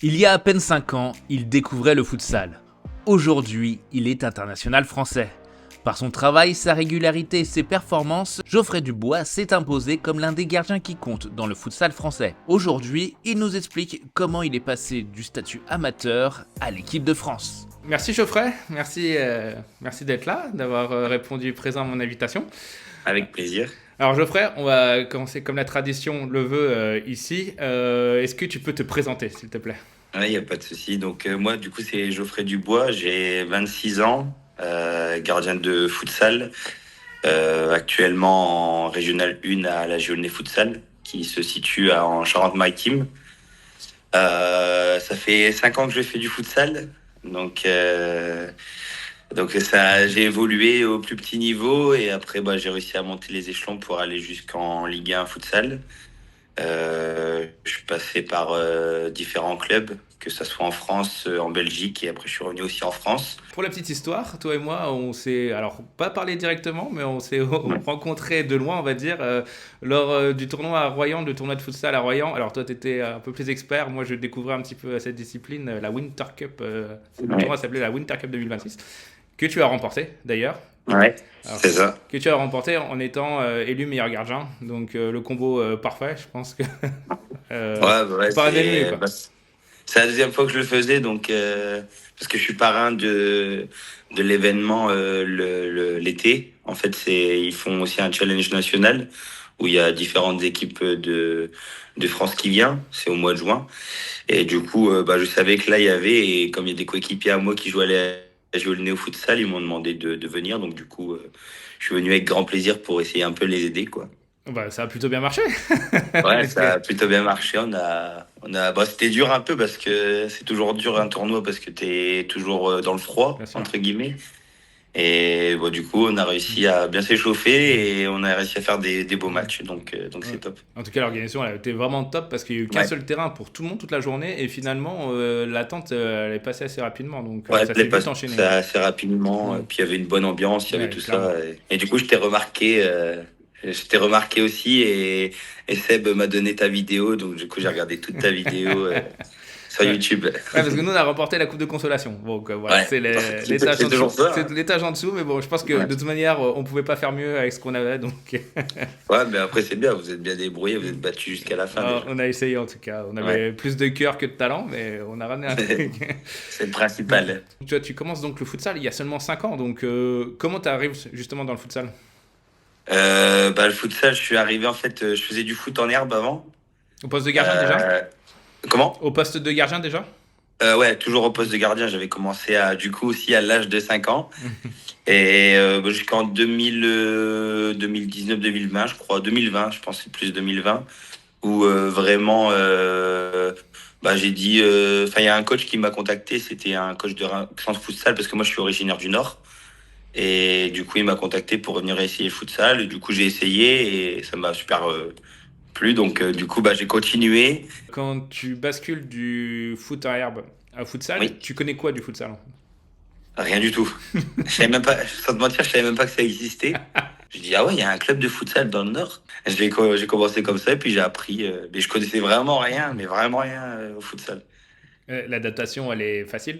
Il y a à peine 5 ans, il découvrait le futsal. Aujourd'hui, il est international français. Par son travail, sa régularité et ses performances, Geoffrey Dubois s'est imposé comme l'un des gardiens qui comptent dans le futsal français. Aujourd'hui, il nous explique comment il est passé du statut amateur à l'équipe de France. Merci Geoffrey, merci d'être là, d'avoir répondu présent à mon invitation. Avec plaisir. Alors Geoffrey, on va commencer comme la tradition le veut ici. Est-ce que tu peux te présenter s'il te plaît? Il n'y a pas de souci. Donc, moi, du coup, c'est Geoffrey Dubois. J'ai 26 ans, gardien de futsal, actuellement en Régional 1 à la Géolnay Futsal, qui se situe en Charente-Maritime. Ça fait 5 ans que je fais du futsal. Donc ça, j'ai évolué au plus petit niveau et après, j'ai réussi à monter les échelons pour aller jusqu'en Ligue 1 futsal. Je suis passé par différents clubs, que ça soit en France, en Belgique, et après je suis revenu aussi en France. Pour la petite histoire, toi et moi, on s'est, alors pas parlé directement, mais on s'est Ouais. rencontrés de loin, on va dire, lors du tournoi à Royan, le tournoi de futsal à Royan. Alors toi, tu étais un peu plus expert, moi je découvrais un petit peu cette discipline, la Winter Cup, le Ouais, tournoi s'appelait la Winter Cup 2026, que tu as remporté d'ailleurs. ouais, Alors, c'est ça. que tu as remporté en étant élu meilleur gardien, donc le combo parfait, je pense que Ouais, tu peux rien mieux quoi. c'est la deuxième fois que je le faisais, donc parce que je suis parrain de l'événement l'été. En fait, ils font aussi un challenge national où il y a différentes équipes de France qui viennent. C'est au mois de juin. Et du coup, je savais que là, il y avait, et comme il y a des coéquipiers à moi qui jouent à jouer le néo futsal, ils m'ont demandé de venir. Donc, du coup, je suis venu avec grand plaisir pour essayer un peu de les aider, quoi. Bah, ça a plutôt bien marché. Ouais, Donc, ça a plutôt bien marché. C'était dur un peu parce que c'est toujours dur un tournoi parce que t'es toujours dans le bien froid, sûr. entre guillemets. Et du coup, on a réussi à bien s'échauffer et on a réussi à faire des beaux matchs. Donc Ouais. c'est top. En tout cas, l'organisation elle a été vraiment top parce qu'il n'y a eu qu'un Ouais. seul terrain pour tout le monde toute la journée et finalement l'attente elle est passée assez rapidement donc Ouais, ça elle est s'est vite passée enchaîné. assez rapidement. Mm. Puis il y avait une bonne ambiance, il y avait Ouais, tout clairement. ça. Et du coup, je t'ai remarqué aussi et Seb m'a donné ta vidéo. Donc du coup, j'ai regardé toute ta vidéo sur Ouais. YouTube. Ouais, parce que nous on a remporté la Coupe de Consolation. Donc voilà, Ouais, c'est l'étage c'est en dessous. toujours ça, C'est hein. l'étage en dessous, mais bon, je pense que Ouais. de toute manière on pouvait pas faire mieux avec ce qu'on avait donc Ouais, mais après, c'est bien, vous êtes bien débrouillé, vous êtes battu jusqu'à la fin déjà. on a essayé en tout cas. On Ouais, avait plus de cœur que de talent, mais on a ramené un truc. c'est le principal. Tu commences donc le futsal il y a seulement 5 ans, donc comment tu arrives justement dans le futsal? Le futsal, je suis arrivé, en fait, je faisais du foot en herbe avant. Au poste de gardien déjà? Euh, Comment? Au poste de gardien déjà? Ouais, toujours au poste de gardien, j'avais commencé du coup, aussi à l'âge de 5 ans. Et jusqu'en 2019-2020, je crois, 2020, je pense que c'est plus 2020, où vraiment, j'ai dit, il y a un coach qui m'a contacté, c'était un coach de centre futsal, parce que moi je suis originaire du Nord. Et du coup, il m'a contacté pour venir essayer le futsal. Et du coup, j'ai essayé et ça m'a super plu. Donc, du coup, j'ai continué. Quand tu bascules du foot à herbe à futsal, Oui, tu connais quoi du futsal? rien du tout. Je savais même pas, sans te mentir, je savais même pas que ça existait. Je dis, ah ouais, il y a un club de futsal dans le Nord. J'ai commencé comme ça et puis j'ai appris. Mais je connaissais vraiment rien, mais vraiment rien au futsal. L'adaptation, elle est facile?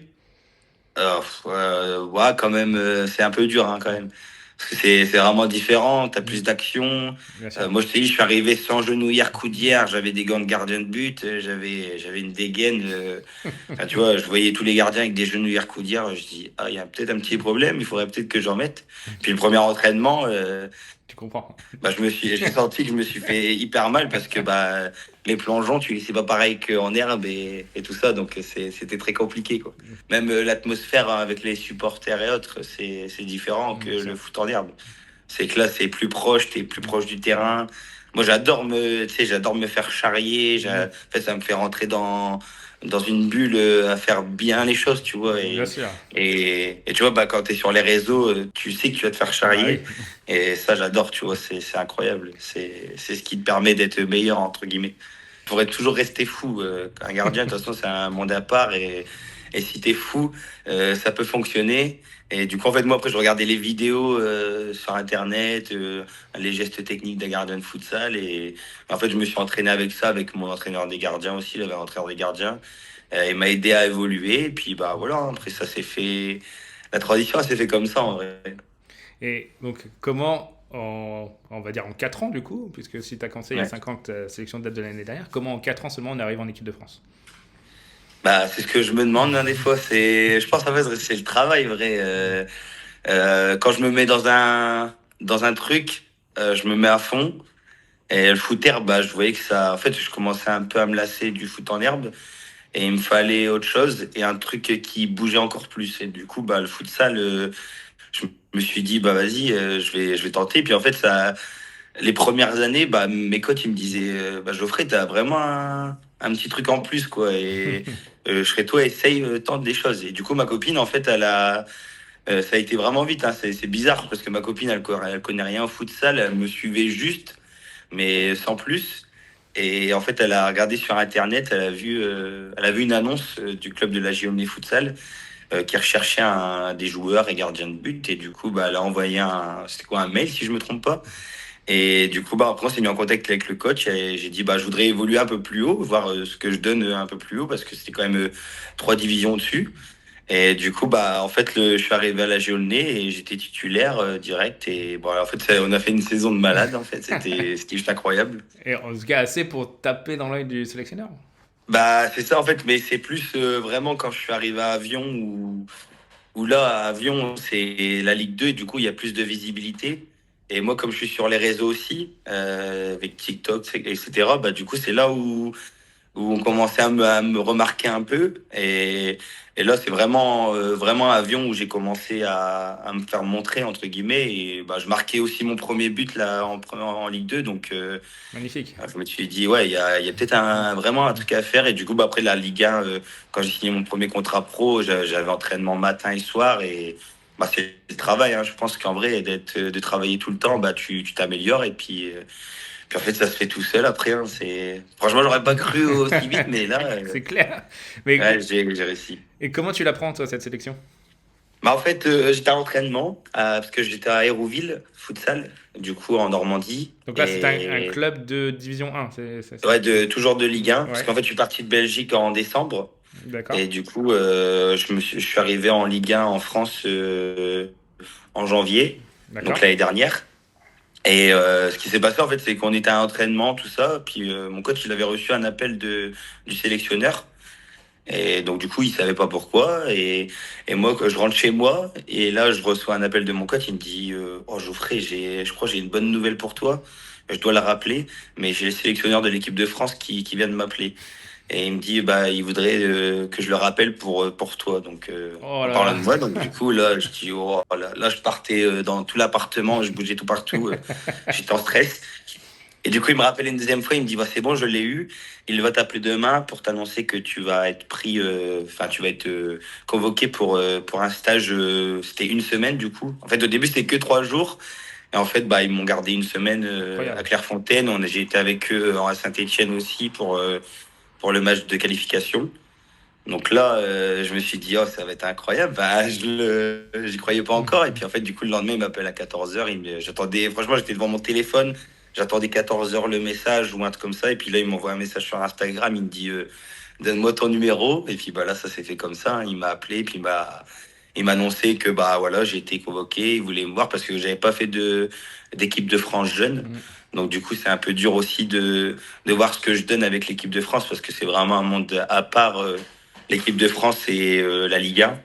Ouais, quand même, c'est un peu dur, hein, quand même. Parce que c'est vraiment différent, t'as plus Mm, d'action. bien sûr. Moi, je t'ai dit, je suis arrivé sans genouillère, coudière, j'avais des gants de gardien de but, j'avais une dégaine. Enfin, tu vois, je voyais tous les gardiens avec des genouillères, coudières. Je dis, ah, il y a peut-être un petit problème, il faudrait peut-être que j'en mette. Puis le premier entraînement, Tu comprends. j'ai senti que je me suis fait hyper mal parce que les plongeons, c'est pas pareil qu'en herbe et tout ça, donc c'était très compliqué, quoi. Même l'atmosphère, hein, avec les supporters et autres, c'est différent que Bien sûr. le foot en herbe. C'est que là, c'est plus proche, t'es plus proche du terrain. Moi, tu sais, j'adore me faire charrier. Mm, En fait, ça me fait rentrer dans une bulle à faire bien les choses, tu vois. bien sûr. Et tu vois, quand tu es sur les réseaux, tu sais que tu vas te faire Bah oui. charrier. Et ça, j'adore, tu vois, c'est incroyable. C'est ce qui te permet d'être meilleur, entre guillemets. Il faudrait toujours rester fou. Un gardien, de toute façon, c'est un monde à part. Et si t'es fou, ça peut fonctionner. Et du coup, en fait, moi, après, je regardais les vidéos sur Internet, les gestes techniques d'un gardien de futsal. Et en fait, je me suis entraîné avec ça, avec mon entraîneur des gardiens aussi. Il avait un entraîneur des gardiens. Il m'a aidé à évoluer. Et puis, bah voilà, après, ça s'est fait. La transition, elle s'est fait comme ça, en vrai. Et donc, comment, on va dire en 4 ans du coup, puisque si tu as commencé il y a Ouais. 5 ans que ta sélection date de l'année dernière, comment en 4 ans seulement on arrive en équipe de France? Bah, c'est ce que je me demande, hein, des fois. Je pense, en fait, c'est le travail, vrai. Quand je me mets dans un truc, je me mets à fond. Et le foot herbe, bah, je voyais que ça. En fait, je commençais un peu à me lasser du foot en herbe. Et il me fallait autre chose et un truc qui bougeait encore plus. Et du coup, bah, le futsal, je me suis dit, bah, vas-y, je vais tenter. Puis en fait, ça, les premières années, bah, mes coachs, ils me disaient, bah, Geoffrey, t'as vraiment un petit truc en plus, quoi. Et je serais toi, essaye, tente des choses. Et du coup, ma copine, en fait, ça a été vraiment vite, hein. C'est bizarre parce que ma copine, elle connaît rien au futsal. Elle me suivait juste mais sans plus. Et en fait, elle a regardé sur Internet, elle a vu une annonce du club de la Gironde Futsal qui recherchait des joueurs et gardiens de but. Et du coup, bah, elle a envoyé c'était quoi, un mail si je me trompe pas. Et du coup, bah, après, on s'est mis en contact avec le coach et j'ai dit, bah, je voudrais évoluer un peu plus haut, voir ce que je donne un peu plus haut parce que c'était quand même 3 divisions au-dessus. Et du coup, bah, en fait, je suis arrivé à la Géolnay et j'étais titulaire direct. Et bon, en fait, on a fait une saison de malade. En fait, c'était juste incroyable. Et en tout cas, assez pour taper dans l'œil du sélectionneur. Bah, c'est ça, en fait, mais c'est plus vraiment quand je suis arrivé à Avion où là, à Avion, c'est la Ligue 2 et du coup, il y a plus de visibilité. Et moi, comme je suis sur les réseaux aussi, avec TikTok, etc., bah, du coup, c'est là où on commençait à me remarquer un peu. Et là, c'est vraiment Avion où j'ai commencé à me faire montrer, entre guillemets. Et bah, je marquais aussi mon premier but là, en Ligue 2. Donc, Magnifique. je me suis dit, ouais, il y a peut-être vraiment un truc à faire. Et du coup, bah, après la Ligue 1, quand j'ai signé mon premier contrat pro, j'avais entraînement matin et soir. Et bah, c'est le travail, hein. Je pense qu'en vrai, de travailler tout le temps, bah, tu t'améliores. Et puis en fait, ça se fait tout seul après, hein. Franchement, j'aurais pas cru aussi vite, mais là, C'est clair. Mais, ouais, j'ai réussi. et comment tu l'apprends, toi, cette sélection? Bah, en fait, j'étais à l'entraînement parce que j'étais à Hérouville, futsal, du coup, en Normandie. Donc là, c'est un Et club de division 1, c'est ça? ouais, toujours de Ligue 1, parce Ouais, qu'en fait, je suis parti de Belgique en décembre. d'accord. Et du coup, je suis arrivé en Ligue 1 en France en janvier, donc D'accord. l'année dernière. Et ce qui s'est passé, en fait, c'est qu'on était à un entraînement, tout ça. Puis mon coach, il avait reçu un appel du sélectionneur. Et donc, du coup, il savait pas pourquoi. Et moi, quand je rentre chez moi, et là, je reçois un appel de mon coach. Il me dit Oh, Geoffrey, je crois que j'ai une bonne nouvelle pour toi. Je dois la rappeler, mais j'ai le sélectionneur de l'équipe de France qui vient de m'appeler. Et il me dit bah, il voudrait que je le rappelle pour toi. Donc, Oh en là parlant là. de moi, donc, du coup, là, je dis oh, là, je partais dans tout l'appartement, je bougeais tout partout. J'étais en stress. Et du coup, il me rappelle une deuxième fois, il me dit, bah, c'est bon, je l'ai eu. Il va t'appeler demain pour t'annoncer que tu vas être pris, enfin, tu vas être convoqué pour un stage. C'était une semaine, du coup. En fait, au début, c'était que 3 jours. Et en fait, bah, ils m'ont gardé une semaine à Incroyable. Clairefontaine. J'ai été avec eux à Saint-Étienne aussi pour le match de qualification. Donc là, je me suis dit, oh, ça va être incroyable. Bah, j'y croyais pas encore. Et puis en fait, du coup, le lendemain, il m'appelle à 14h. J'attendais, franchement, j'étais devant mon téléphone. J'attendais 14h le message ou un truc comme ça. Et puis là, il m'envoie un message sur Instagram. Il me dit, donne-moi ton numéro. Et puis bah, là, ça s'est fait comme ça, hein. Il m'a appelé. Puis il m'a annoncé que bah, voilà, j'ai été convoqué. Il voulait me voir parce que j'avais pas fait d'équipe de France jeune. Mhm. Donc du coup, c'est un peu dur aussi de voir ce que je donne avec l'équipe de France parce que c'est vraiment un monde à part. L'équipe de France et la Ligue 1.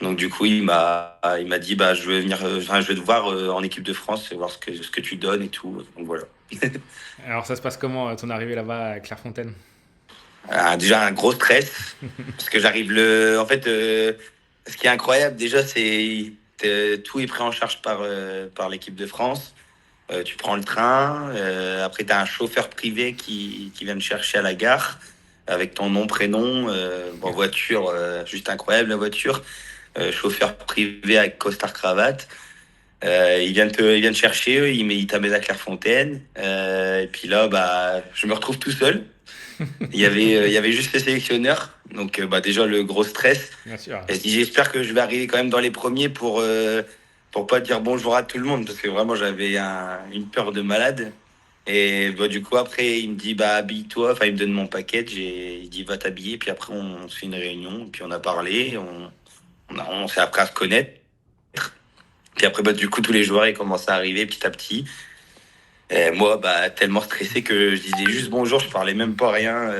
Donc du coup, il m'a dit bah je vais venir, enfin, je vais te voir en équipe de France et voir ce que tu donnes et tout. Donc voilà. Alors, ça se passe comment, ton arrivée là-bas à Clairefontaine? Déjà un gros stress parce que en fait, ce qui est incroyable déjà, c'est tout est pris en charge par l'équipe de France. Tu prends le train, après tu as un chauffeur privé qui vient te chercher à la gare avec ton nom, prénom, bon, voiture, juste incroyable la voiture. Chauffeur privé avec costard cravate. Il vient te chercher, il t'amène à Clairefontaine. Et puis là, bah, je me retrouve tout seul. Il y avait juste les sélectionneurs. Donc, bah, déjà, le gros stress. Bien sûr. Et je dis, j'espère que je vais arriver quand même dans les premiers pour pas dire bonjour à tout le monde. Parce que vraiment, j'avais une peur de malade. Et bah, du coup, après, il me dit, bah, habille-toi. Enfin, il me donne mon package et il dit, va t'habiller. Puis après, on se fait une réunion. Puis on a parlé. On s'est appris à se connaître. Puis après, bah, du coup, tous les joueurs, ils commencent à arriver petit à petit. Et moi, bah, tellement stressé que je disais juste bonjour. Je parlais même pas rien.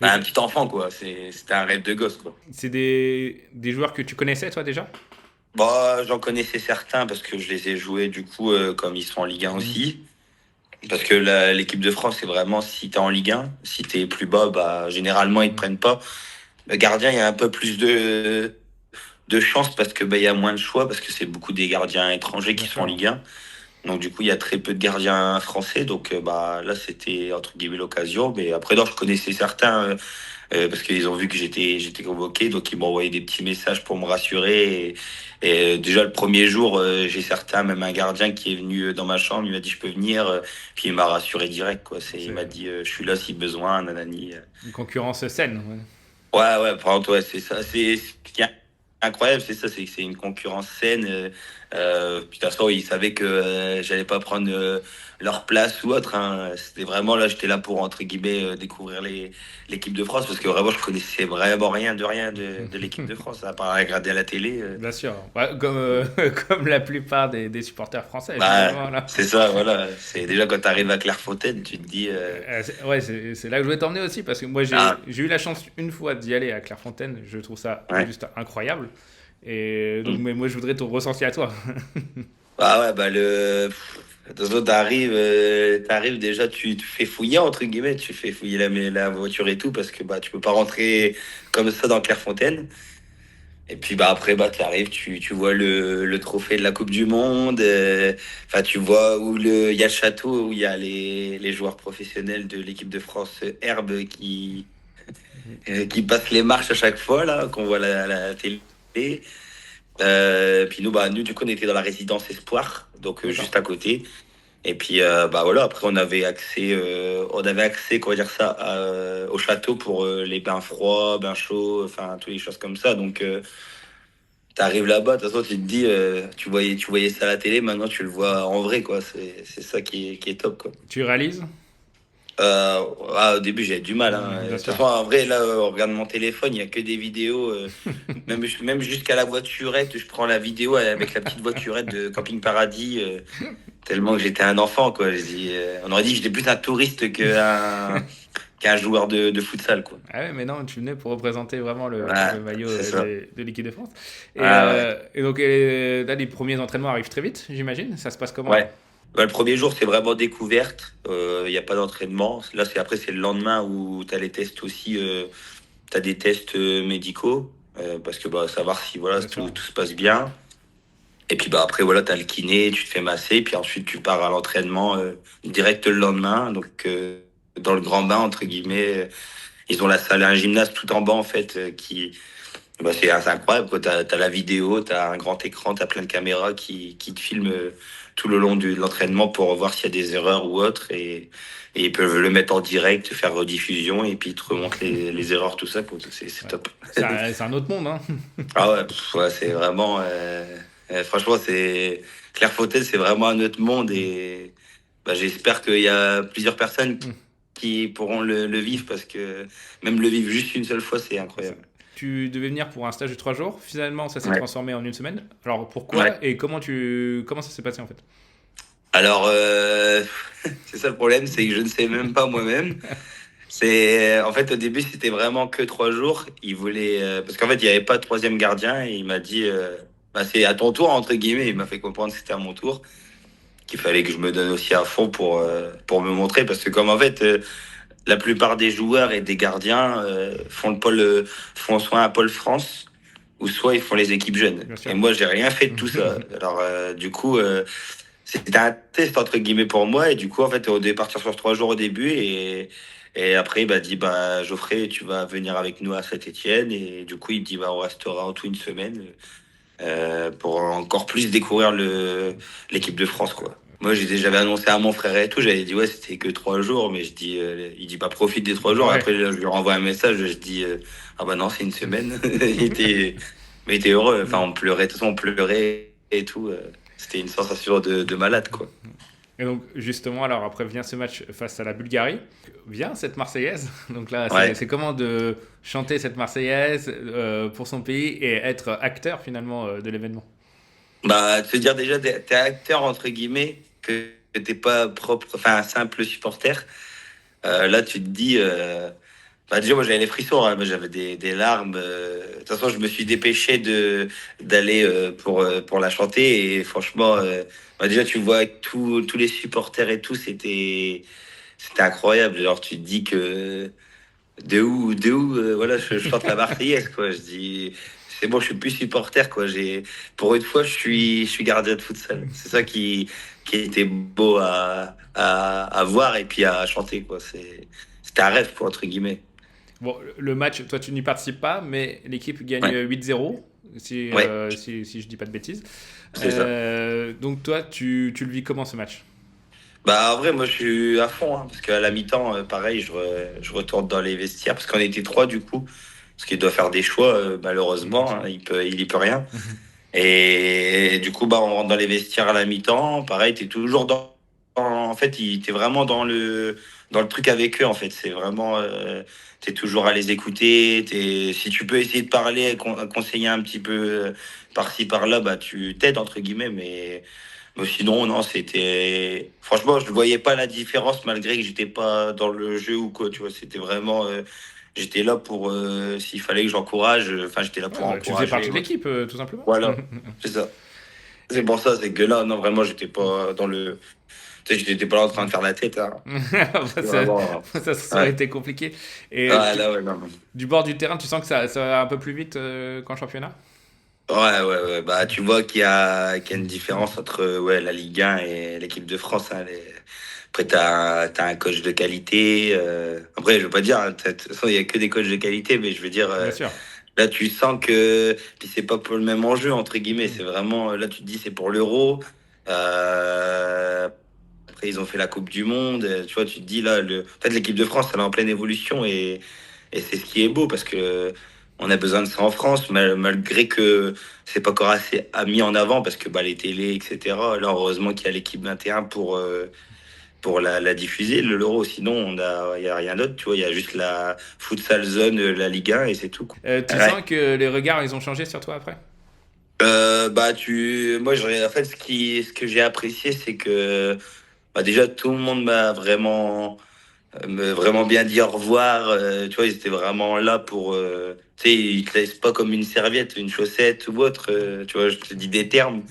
Mais Bah, un petit enfant, quoi. C'était un rêve de gosse, quoi. c'est des joueurs que tu connaissais, toi, déjà? Bah, j'en connaissais certains parce que je les ai joués, du coup, comme ils sont en Ligue 1 Mhm. aussi. Parce que l'équipe de France, c'est vraiment si t'es en Ligue 1, si t'es plus bas, bah, généralement, ils te Mhm. prennent pas. Le gardien, il y a un peu plus de chance parce que, bah, il y a moins de choix parce que c'est beaucoup des gardiens étrangers Bien qui sont en sûr. Ligue 1. Donc, du coup, il y a très peu de gardiens français. Donc, bah, là, c'était, entre guillemets, l'occasion. Mais après, non, je connaissais certains, parce qu'ils ont vu que j'étais convoqué. Donc, ils m'ont envoyé des petits messages pour me rassurer. Et déjà, le premier jour, j'ai certains, même un gardien qui est venu dans ma chambre, il m'a dit, je peux venir. Puis, il m'a rassuré direct, quoi. Il m'a C'est dit, je suis là si besoin, nanani. une concurrence saine. Ouais. Ouais, par contre, ouais, c'est ça. C'est ce qui est incroyable, c'est ça, c'est que c'est une concurrence saine. Puis de toute façon, ils savaient que j'allais pas prendre leur place ou autre. Hein. C'était vraiment là, j'étais là pour entre guillemets découvrir l'équipe de France parce que vraiment, je connaissais vraiment rien de l'équipe de France à part regarder à la télé. Bien sûr. Ouais, comme, comme la plupart des supporters français, Bah, finalement. Là. c'est ça, voilà. C'est déjà quand tu arrives à Clairefontaine, tu te dis Ouais, c'est là que je voulais t'emmener aussi, parce que moi, ah j'ai eu la chance une fois d'y aller à Clairefontaine. Je trouve ça ouais. juste incroyable. Et donc, Mm. mais moi, je voudrais ton ressenti à toi. Ah ouais, bah de toute façon, t'arrives déjà, tu te fais fouiller, entre guillemets, tu fais fouiller la voiture et tout, parce que bah tu peux pas rentrer comme ça dans Clairefontaine. Et puis bah après, bah t'arrives, tu vois le trophée de la Coupe du Monde, enfin tu vois où il y a le château, où il y a les joueurs professionnels de l'équipe de France Herbe qui passent les marches à chaque fois, là, qu'on voit la télé. Puis nous, bah, nous, du coup, on était dans la résidence Espoir, donc D'accord. juste à côté. Et puis, bah voilà, après, on avait accès, comment dire ça, au château pour les bains froids, bains chauds, enfin, toutes les choses comme ça. Donc, t'arrives là-bas, de toute façon, tu te dis, tu voyais ça à la télé, maintenant, tu le vois en vrai, quoi. C'est ça qui est top, quoi. Tu réalises? Au début, j'avais du mal. Hein. De Bien toute sûr. façon, en vrai, là, on regarde mon téléphone, il n'y a que des vidéos. Même jusqu'à la voiturette, je prends la vidéo avec la petite voiturette de Camping Paradis, tellement que j'étais un enfant, quoi. On aurait dit que j'étais plus un touriste qu'un joueur de futsal, quoi. Ah ouais, mais non, tu venais pour représenter vraiment Ouais, le maillot c'est ça. de l'équipe de France. Ouais. Et donc, là, les premiers entraînements arrivent très vite, j'imagine. Ça se passe comment? Ouais. Bah, le premier jour, c'est vraiment découverte. Il n'y a pas d'entraînement. Là, c'est le lendemain où tu as les tests aussi. Tu as des tests médicaux parce que bah, savoir si voilà, Bien sûr. tout se passe bien. Et puis bah, après, voilà, tu as le kiné, tu te fais masser. Puis ensuite, tu pars à l'entraînement direct le lendemain. Donc, dans le grand bain, entre guillemets. Ils ont la salle, un gymnase tout en bas, en fait, bah, c'est incroyable, quoi. T'as la vidéo, t'as un grand écran, t'as plein de caméras qui te filment tout le long de l'entraînement pour voir s'il y a des erreurs ou autre. Et ils peuvent le mettre en direct, faire rediffusion, et puis ils te remontent les erreurs, tout ça, quoi. C'est Ouais. top. C'est un autre monde, hein. Ah ouais, ouais, c'est vraiment... franchement, Clairefontaine, c'est vraiment un autre monde, et bah, j'espère qu'il y a plusieurs personnes qui pourront le vivre, parce que même le vivre juste une seule fois, c'est C'est ça. incroyable. Tu devais venir pour un stage de 3 jours. Finalement, ça s'est Ouais. transformé en une semaine. Alors, pourquoi Ouais. et comment ça s'est passé, en fait? Alors, c'est ça le problème, c'est que je ne sais même pas moi-même. En fait, au début, c'était vraiment que 3 jours. Il voulait, parce qu'en fait, il n'y avait pas de troisième gardien et il m'a dit, bah, c'est à ton tour, entre guillemets. Il m'a fait comprendre que c'était à mon tour, qu'il fallait que je me donne aussi à fond pour me montrer. Parce que comme en fait, la plupart des joueurs et des gardiens font soit un pôle France ou soit ils font les équipes jeunes. Bien Et sûr. moi, j'ai rien fait de tout ça. Alors, du coup, c'était un test entre guillemets pour moi. Et du coup, en fait, on devait partir sur 3 jours au début. Et après, il m'a dit, bah, Geoffrey, tu vas venir avec nous à Saint-Étienne. Et du coup, il me dit, bah, on restera en tout une semaine pour encore plus découvrir l'équipe de France, quoi. Moi, j'avais annoncé à mon frère et tout, j'avais dit, ouais, c'était que 3 jours, mais il dit, bah, profite des 3 jours. Ouais. Après, là, je lui renvoie un message, je dis, ah bah non, c'est une semaine. Mais il était heureux, enfin, on pleurait, de toute façon, on pleurait et tout. C'était une sensation de malade, quoi. Et donc, justement, alors après vient ce match face à la Bulgarie. Vient cette Marseillaise. Donc là, Ouais. c'est comment de chanter cette Marseillaise pour son pays et être acteur finalement de l'événement. Bah, te dire déjà, t'es acteur, entre guillemets, que t'es pas propre, enfin, un simple supporter. Là, tu te dis, bah, déjà, moi, j'avais les frissons, hein. Moi, j'avais des larmes. De toute façon, je me suis dépêché d'aller pour la chanter. Et franchement, bah, déjà, tu vois tous les supporters et tout, c'était incroyable. Alors, tu te dis que voilà, je chante la Marseillaise, quoi. Je dis, c'est bon, je suis plus supporter, quoi. Pour une fois, je suis gardien de futsal. C'est ça qui était beau à voir et puis à chanter, quoi. C'était un rêve, quoi, entre guillemets. Bon, le match, toi tu n'y participes pas, mais l'équipe gagne Ouais, 8-0, ouais, si je dis pas de bêtises. c'est ça. Donc toi, tu le vis comment ce match? Bah, en vrai, moi, je suis à fond, hein, parce qu'à la mi-temps, pareil, je retourne dans les vestiaires, parce qu'on était trois, du coup, parce qu'il doit faire des choix, Bien malheureusement, sûr. hein, il y peut rien. Et du coup, bah, on rentre dans les vestiaires à la mi-temps. Pareil, t'es toujours en fait, t'es vraiment dans le truc avec eux, en fait. C'est vraiment, t'es toujours à les écouter. Si tu peux essayer de parler, conseiller un petit peu par-ci, par-là, bah, tu t'aides, entre guillemets. Mais sinon, non, franchement, je ne voyais pas la différence malgré que j'étais pas dans le jeu ou quoi, tu vois. C'était vraiment, j'étais là pour, s'il fallait que j'encourage, enfin, j'étais là Ouais, pour bah, tu faisais encourager partie et de autres. l'équipe, tout simplement. Voilà, c'est ça. C'est pour ça, c'est que là, non, vraiment, j'étais pas dans le. Tu sais, j'étais pas là en train de faire la tête, hein. Bah, C'était vraiment. ça aurait Ouais. été compliqué. Et Ouais, là, ouais, non. du bord du terrain, tu sens que ça va un peu plus vite qu'en championnat? Ouais, ouais, ouais. Bah, tu vois qu'il y a une différence entre ouais, la Ligue 1 et l'équipe de France, hein. Après, t'as un coach de qualité. Après, je veux pas dire, hein, de toute façon, il y a que des coachs de qualité, mais je veux dire, Bien sûr. là, tu sens que. Puis c'est pas pour le même enjeu, entre guillemets. Mm. C'est vraiment. Là, tu te dis, c'est pour l'Euro. Euh, Après, ils ont fait la Coupe du Monde. Tu vois, tu te dis, là, en fait, l'équipe de France, elle est en pleine évolution et c'est ce qui est beau parce que on a besoin de ça en France, malgré que c'est pas encore assez mis en avant parce que bah, les télés, etc. Là, heureusement qu'il y a l'équipe 21 pour la diffuser, l'Euro. Sinon, il y a rien d'autre. Tu vois, il y a juste la futsal zone, la Ligue 1 et c'est tout, quoi. Tu Ouais. sens que les regards, ils ont changé sur toi après? Bah, moi, en fait, ce que j'ai apprécié, c'est que bah, déjà, tout le monde m'a vraiment bien dit au revoir. Tu vois, ils étaient vraiment là pour. Tu sais, ils te laissent pas comme une serviette, une chaussette ou autre. Tu vois, je te dis des termes.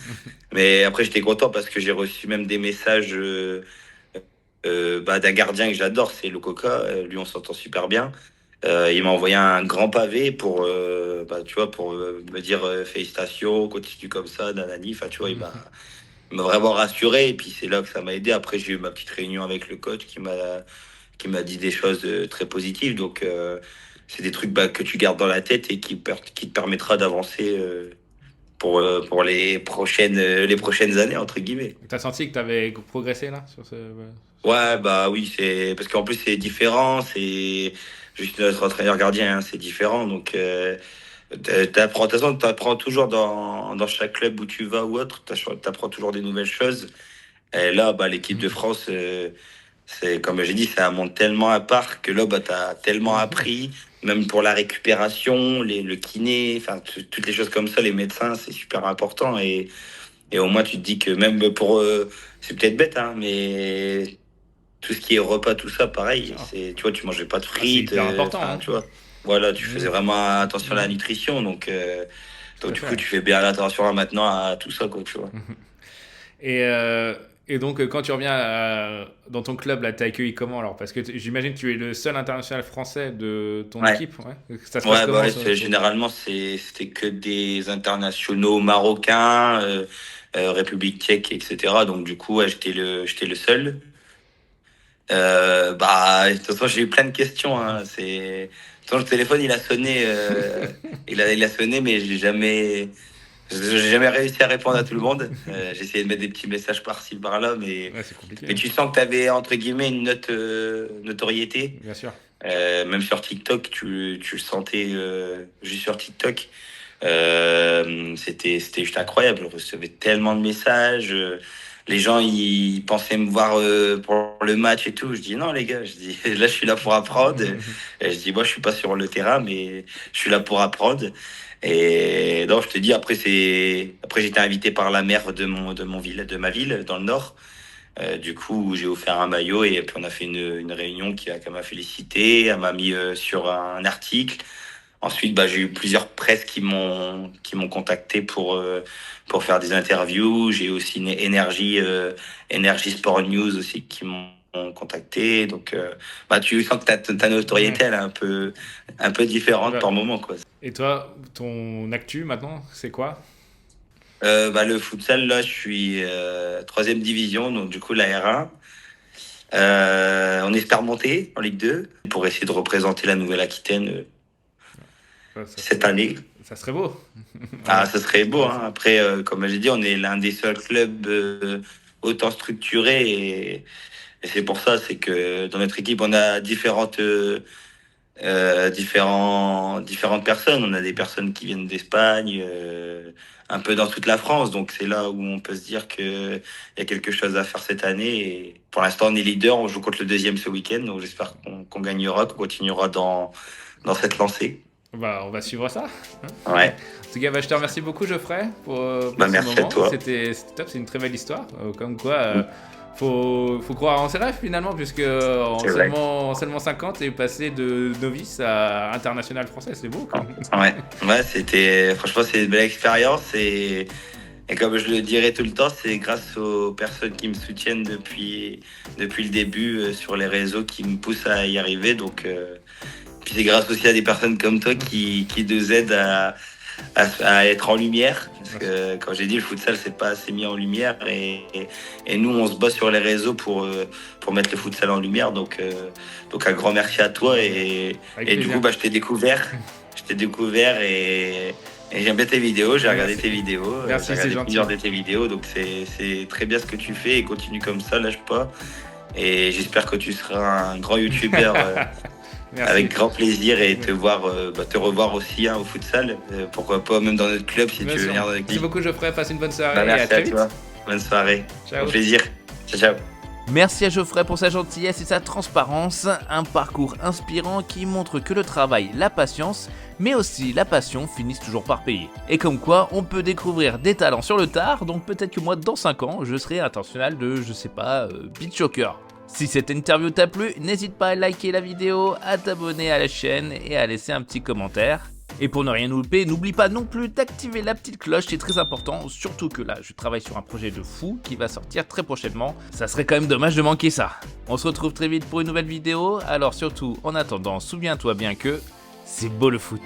Mais après, j'étais content parce que j'ai reçu même des messages bah, d'un gardien que j'adore, c'est Lococa. Lui, on s'entend super bien. Il m'a envoyé un grand pavé pour, bah, tu vois, pour me dire félicitations, continue comme ça, nanani. Enfin, tu vois, il m'a vraiment rassuré. Et puis, c'est là que ça m'a aidé. Après, j'ai eu ma petite réunion avec le coach qui m'a dit des choses très positives. Donc, c'est des trucs bah, que tu gardes dans la tête et qui te permettra d'avancer pour les prochaines années, entre guillemets. T'as senti que t'avais progressé là sur ce Ouais, point? bah oui, parce qu'en plus, c'est différent. C'est juste notre entraîneur gardien, hein, c'est différent. Donc, de toute façon, t'apprends toujours dans chaque club où tu vas ou autre, t'apprends toujours des nouvelles choses. Et là, bah, l'équipe de France, c'est comme j'ai dit, c'est un monde tellement à part que là, bah, t'as tellement appris, même pour la récupération, le kiné, enfin, toutes les choses comme ça, les médecins, c'est super important. Et au moins, tu te dis que même c'est peut-être bête, hein, mais tout ce qui est repas, tout ça, Bien pareil, sûr. tu vois, tu mangeais pas de Ah, c'est frites, hyper important, enfin, hein. tu vois. Voilà, tu Mm. faisais vraiment attention à la Mhm. nutrition, donc Tout à du coup, fait. tu fais bien attention maintenant à tout ça, quoi, tu vois. Et, euh, et donc, quand tu reviens dans ton club, là, t'es accueilli comment alors? Parce que j'imagine que tu es le seul international français de ton Ouais. équipe, ouais? Ça se passe Ouais, bah comment ouais, généralement, c'était que des internationaux marocains, République tchèque, etc. Donc, du coup, ouais, j'étais le seul. Bah, de toute façon, j'ai eu plein de questions, hein. Quand le téléphone, il a sonné, il a sonné, mais j'ai jamais réussi à répondre à tout le monde. J'ai essayé de mettre des petits messages par-ci, par-là, mais, Ouais, c'est compliqué, mais hein. tu sens que tu avais, entre guillemets, une notoriété. Bien sûr. Même sur TikTok, tu le sentais juste sur TikTok. C'était juste incroyable. Je recevais tellement de messages. les gens ils pensaient me voir pour le match et tout. Je dis non les gars, je dis là je suis là pour apprendre. Et je dis moi je suis pas sur le terrain mais je suis là pour apprendre. Et donc je te dis après j'étais invité par la maire de ma ville dans le Nord. Du coup j'ai offert un maillot et puis on a fait une réunion qui m'a félicité, elle m'a mis sur un article. Ensuite, bah, j'ai eu plusieurs presses qui m'ont contacté pour faire des interviews. J'ai aussi une Énergie Sport News aussi qui m'ont contacté. Donc, bah, tu sens que ta Ouais. notoriété, elle est un peu différente Bah, par moment, quoi. et toi, ton actu maintenant, c'est quoi? Bah, le futsal, là, je suis troisième division, donc du coup, la R1. On espère monter en Ligue 2 pour essayer de représenter la Nouvelle-Aquitaine Ouais, ça, cette année. ça serait beau. Ah, Ouais. ça serait beau, Ouais, hein. Après, comme j'ai dit, on est l'un des seuls clubs autant structurés et c'est pour ça, c'est que dans notre équipe, on a différentes personnes. On a des personnes qui viennent d'Espagne, un peu dans toute la France. Donc c'est là où on peut se dire que il y a quelque chose à faire cette année. Et pour l'instant, on est leader. On joue contre le deuxième ce week-end. Donc j'espère qu'on gagnera, qu'on continuera dans cette lancée. Bah, on va suivre ça. Ouais. En tout cas, bah, je te remercie beaucoup, Geoffrey, Bah pour ce merci à moment. toi. C'était top, c'est une très belle histoire. Comme quoi, faut croire en ses rêves finalement, puisque C'est vrai. en seulement 5 ans, t'es passé de novice à international français. C'est beau, quand même. Ouais, ouais, franchement, c'est une belle expérience et comme je le dirai tout le temps, c'est grâce aux personnes qui me soutiennent depuis le début sur les réseaux qui me poussent à y arriver. Donc, puis c'est grâce aussi à des personnes comme toi qui nous aident à être en lumière. Parce que, quand j'ai dit, le futsal, c'est pas assez mis en lumière et nous, on se bat sur les réseaux pour mettre le futsal en lumière. Donc un grand merci à toi Avec et du coup, plaisir. bah, je t'ai découvert. Je t'ai découvert et j'aime bien tes vidéos. J'ai regardé Merci. tes vidéos. J'ai Merci, c'est regardé gentil. plusieurs de tes vidéos. Donc c'est très bien ce que tu fais et continue comme ça, lâche pas. Et j'espère que tu seras un grand youtubeur Merci. avec grand plaisir et te revoir aussi hein, au futsal. Pourquoi pas même dans notre club si Bien tu veux sûr. venir dans notre Merci équipe. beaucoup, Geoffrey. Passe une bonne Bah, soirée et à merci à très toi. vite. Bonne soirée. Ciao. Au plaisir. Ciao, ciao. Merci à Geoffrey pour sa gentillesse et sa transparence, un parcours inspirant qui montre que le travail, la patience, mais aussi la passion finissent toujours par payer. Et comme quoi, on peut découvrir des talents sur le tard, donc peut-être que moi dans 5 ans, je serai international de, je sais pas, beach soccer. Si cette interview t'a plu, n'hésite pas à liker la vidéo, à t'abonner à la chaîne et à laisser un petit commentaire. Et pour ne rien louper, n'oublie pas non plus d'activer la petite cloche, c'est très important, surtout que là, je travaille sur un projet de fou qui va sortir très prochainement. Ça serait quand même dommage de manquer ça. On se retrouve très vite pour une nouvelle vidéo, alors surtout, en attendant, souviens-toi bien que c'est beau le foot.